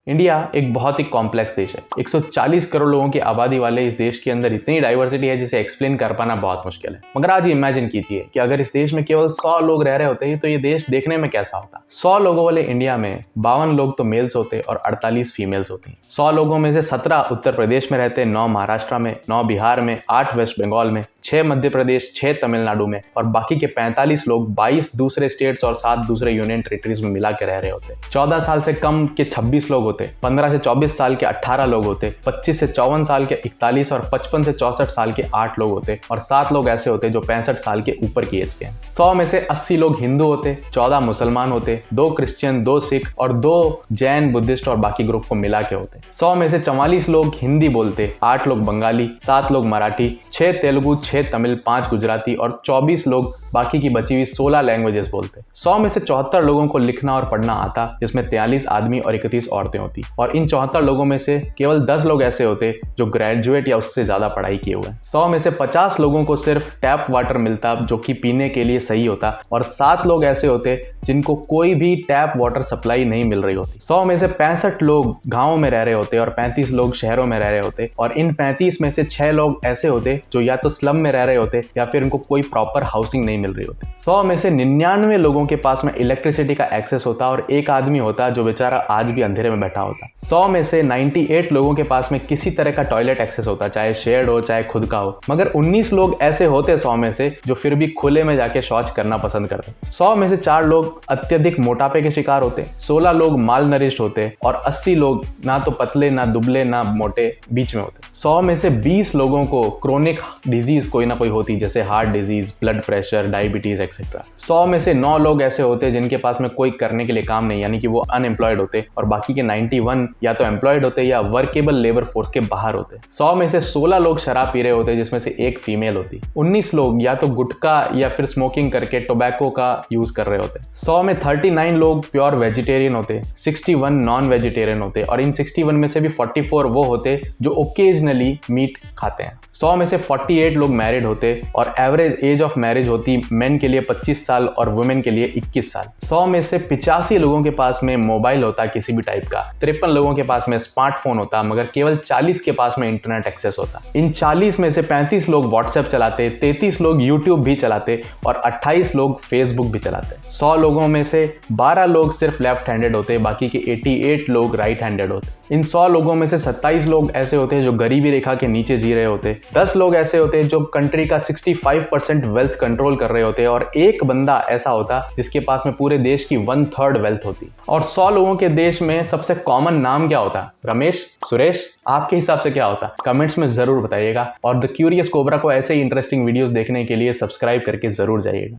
India एक बहुत ही complex देश है। 140 करोड़ लोगों की आबादी वाले इस देश के अंदर इतनी डाइवर्सिटी है जिसे एक्सप्लेन कर पाना बहुत मुश्किल है। मगर आज इमेजिन कीजिए कि अगर इस देश में केवल 100 लोग रह रहे होते तो ये देश देखने में कैसा होता। 100 लोगों वाले इंडिया में 52 लोग तो मेल्स होते और 48 फीमेल्स होती। 100 लोगों में से 17 उत्तर प्रदेश में रहते, 9 महाराष्ट्र में, 9 बिहार में, 8 वेस्ट बंगाल में, 6 मध्य प्रदेश, 6 तमिलनाडु में और बाकी के 45 लोग 22 दूसरे स्टेट्स और 7 दूसरे यूनियन टेरिटरीज में मिला के रह रहे होते। 14 साल से कम के 26 लोग होते, 15 से 24 साल के 18 लोग होते, 25 से 54 साल के 41 और 55 से 64 साल के 8 लोग होते और 7 लोग ऐसे होते जो 65 साल के ऊपर की एज के हैं। 100 में से 80 लोग हिंदू होते, 14 मुसलमान होते, 2 क्रिश्चियन, 2 सिख और 2 जैन, बुद्धिस्ट और बाकी ग्रुप को मिला के होते। 100 में से 44 लोग हिंदी बोलते, 8 लोग बंगाली, 7 लोग मराठी, 6 तेलुगु, 6 तमिल, 5 गुजराती और 24 लोग बाकी की बची हुई 16 लैंग्वेजेस बोलते। 100 में से 74 लोगों को लिखना और पढ़ना आता, जिसमें 43 आदमी और 31 औरतें होती और इन 74 लोगों में से केवल 10 लोग ऐसे होते जो ग्रेजुएट या उससे ज्यादा पढ़ाई किए हुए। 100 में से 50 लोगों को सिर्फ टैप वाटर मिलता जो कि पीने के लिए सही होता और 7 लोग ऐसे होते जिनको कोई भी टैप वाटर सप्लाई नहीं मिल रही होती। 100 में से 65 लोग गाँव में रह रहे होते और 35 लोग शहरों में रह रहे होते और इन 35 में से 6 लोग ऐसे होते जो या तो स्लम में रह रहे होते या फिर उनको कोई प्रॉपर हाउसिंग नहीं मिल रही होती। 100 में से 99 लोगों के पास में इलेक्ट्रिसिटी का एक्सेस होता और एक आदमी होता जो बेचारा आज भी अंधेरे में बैठा होता। 100 में से 98 लोगों के पास में किसी तरह का टॉयलेट एक्सेस होता, चाहे शेयर्ड हो चाहे खुद का हो। मगर 19 लोग ऐसे होते 100 में से जो फिर भी खुले में जाके शौच करना पसंद करते। 100 में से 4 लोग अत्यधिक मोटापे के शिकार होते, 16 लोग माल नरिश्ड होते और 80 लोग ना तो पतले ना दुबले ना मोटे, बीच में होते। 100 में से 20 लोगों को क्रोनिक डिजीज कोई ना कोई होती, जैसे heart disease, blood pressure, diabetes etcetera. 100 में से 9 लोग ऐसे होते जिनके पास में कोई करने के लिए काम नहीं, यानी कि वो अनएम्प्लॉयड होते और बाकी के 91 या तो एम्प्लॉयड होते या वर्केबल लेबर फोर्स के बाहर होते। 100 में से 16 लोग शराब पी रहे होते, जिसमें से एक फीमेल होती। 19 लोग या तो गुटखा या फिर स्मोकिंग करके टोबैको का यूज कर रहे होते। 100 में 39 लोग प्योर वेजिटेरियन होते, 61 नॉन वेजिटेरियन होते और इन 61 में से भी 44 वो होते जो ओकेजनली मीट खाते हैं। 100 में से 48 लोग मैरिड होते और एवरेज एज ऑफ मैरिज होती मेन के लिए 25 साल और वुमेन के लिए 21 साल। 100 में से 85 लोगों के पास में मोबाइल होता किसी भी टाइप का, 53 लोगों के पास में स्मार्टफोन होता मगर केवल 40 के पास में इंटरनेट एक्सेस होता। इन 40 में से 35 लोग व्हाट्सएप चलाते, 33 लोग यूट्यूब भी चलाते और 28 लोग फेसबुक भी चलाते। 100 लोगों में से 12 लोग सिर्फ लेफ्ट हैंडेड होते, बाकी के 88 लोग राइट हैंडेड होते। इन 100 लोगों में से 27 लोग ऐसे होते जो गरीबी रेखा के नीचे जी रहे होते, 10 लोग ऐसे होते जो कंट्री का 65% वेल्थ कंट्रोल कर रहे होते और एक बंदा ऐसा होता जिसके पास में पूरे देश की 1/3 वेल्थ होती। और 100 लोगों के देश में सबसे कॉमन नाम क्या होता? रमेश, सुरेश? आपके हिसाब से क्या होता? कमेंट्स में जरूर बताइएगा और द क्यूरियस कोबरा को ऐसे ही इंटरेस्टिंग वीडियोस देखने के लिए सब्सक्राइब करके जरूर जाइएगा।